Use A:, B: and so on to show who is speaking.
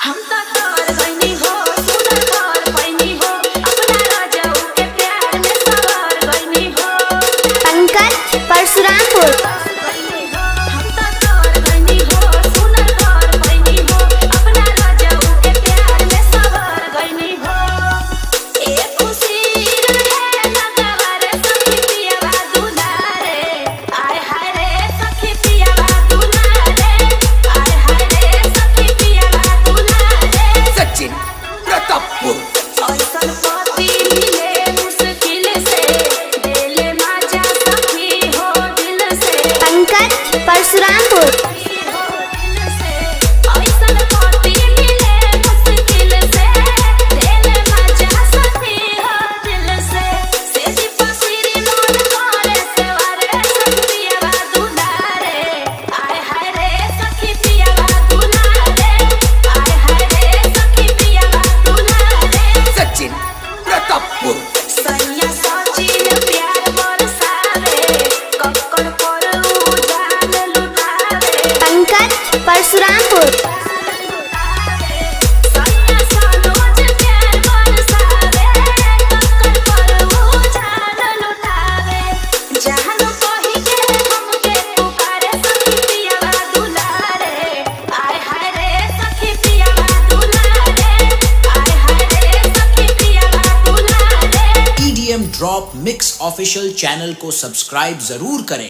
A: हम तो तोर गइनी हो सुनर घर पैनी हो अपना राजाऊ के प्यार में सवार गइनी हो।
B: पंकज परशुरामपुर।
A: हम तो तोर गइनी हो सुनर घर पैनी हो अपना राजाऊ के प्यार में सवार गइनी हो। ए खुशी रहे लगवारे सखी पियावा दुलारे आय हाय रे सखी पियावा दुलारे आय हाय रे सखी पियावा दुलारे।
C: सचिन प्रतापपुर।
A: ऐसन पति मिले मुश्किल से दिल माजा सखी हो दिल से
B: पंकज परशुरामपुर।
A: ऐसन पति मिले मुश्किल से दिल माजा सखी हो दिल से सेजी पसीरी मन करे सेवारे सखी पियावा दुलारे आय हाय रे सखी पियावा दुलारे आय हाय रे सखी पियावा दुलारे।
C: सचिन प्रतापपुर।
A: सैया सचिन प्यार बरसावे कक्कड़ पर उजान लुटावे
B: पंकज परशुरामपुर।
A: सैया सनोज प्यार बरसावे कक्कड़ पर उजान लुटावे जहान कहि के हमके पुकारे सखी पियावा दुलारे आय हाय रे सखी पियावा दुलारे आय हाय रे सखी पियावा दुलारे।
D: EDM drop mix official channel को सब्सक्राइब जरूर करें।